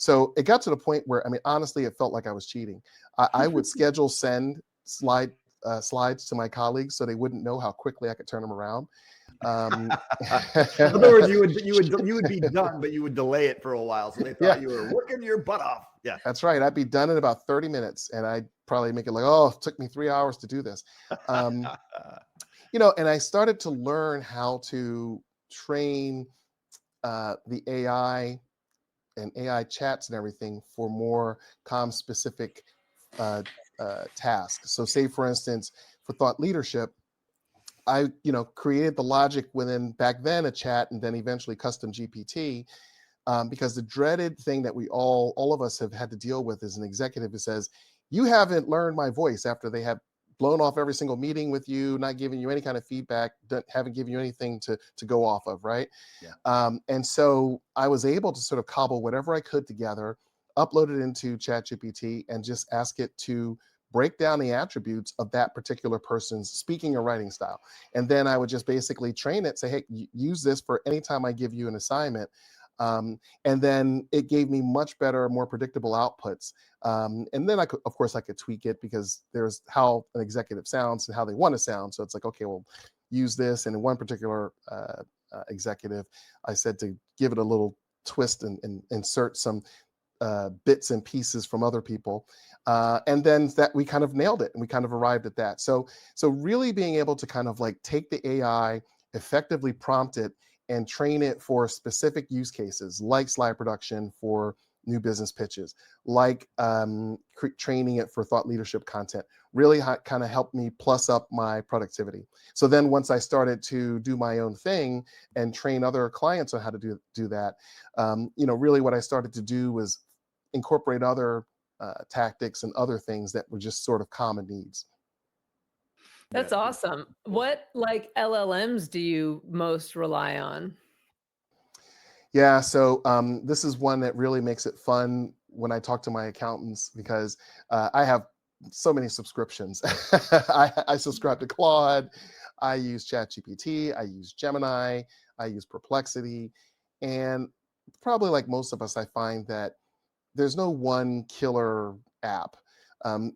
So it got to the point where, I mean, honestly, it felt like I was cheating. I would schedule slides to my colleagues so they wouldn't know how quickly I could turn them around. Um, In other words, you would be done, but you would delay it for a while, so they yeah, thought you were working your butt off. Yeah. that's right. I'd be done in about 30 minutes, and I'd probably make it like, oh, it took me 3 hours to do this. Um, and I started to learn how to train the AI and AI chats and everything for more com specific uh, tasks. So, say for instance, for thought leadership, I created the logic within back then a chat and then eventually custom GPT, because the dreaded thing that we all of us have had to deal with is an executive who says, "You haven't learned my voice," after they have blown off every single meeting with you, not giving you any kind of feedback, haven't given you anything to go off of, right? Yeah. And so I was able to sort of cobble whatever I could together, upload it into ChatGPT, and just ask it to break down the attributes of that particular person's speaking or writing style. And then I would just basically train it, say, hey, use this for any time I give you an assignment. And then it gave me much better, more predictable outputs. And then of course, I could tweak it because there's how an executive sounds and how they want to sound. So it's like, okay, well, use this. And in one particular executive, I said to give it a little twist and insert some bits and pieces from other people, and then that we kind of nailed it, and we kind of arrived at that. So really being able to kind of like take the AI, effectively prompt it, and train it for specific use cases, like slide production for new business pitches, like training it for thought leadership content, really kind of helped me plus up my productivity. So then once I started to do my own thing and train other clients on how to do that, really what I started to do was incorporate other tactics and other things that were just sort of common needs. That's Yeah. awesome. What like LLMs do you most rely on? Yeah, so this is one that really makes it fun when I talk to my accountants, because I have so many subscriptions. I subscribe to Claude, I use ChatGPT, I use Gemini, I use Perplexity, and probably like most of us, I find that there's no one killer app.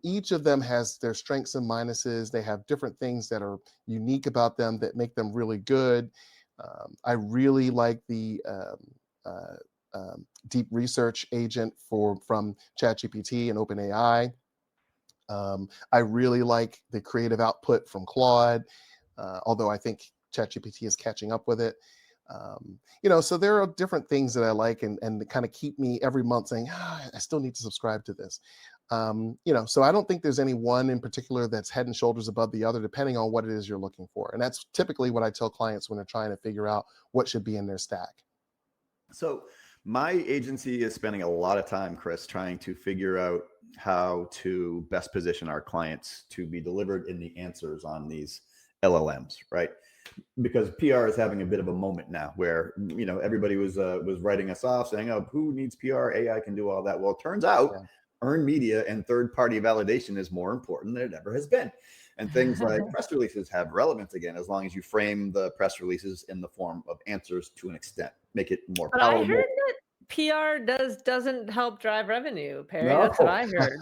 Each of them has their strengths and minuses. They have different things that are unique about them that make them really good. I really like the uh, deep research agent from ChatGPT and OpenAI. I really like the creative output from Claude, although I think ChatGPT is catching up with it. So there are different things that I like, and kind of keep me every month saying, I still need to subscribe to this. So I don't think there's any one in particular that's head and shoulders above the other, depending on what it is you're looking for. And that's typically what I tell clients when they're trying to figure out what should be in their stack. So my agency is spending a lot of time, Chris, trying to figure out how to best position our clients to be delivered in the answers on these LLMs, right? Because PR is having a bit of a moment now where, everybody was writing us off saying, oh, who needs PR? AI can do all that. Well, it turns out earned media and third-party validation is more important than it ever has been. And things like press releases have relevance again, as long as you frame the press releases in the form of answers to an extent, make it more But palatable. I heard that PR doesn't help drive revenue, Perry. No. That's what I heard.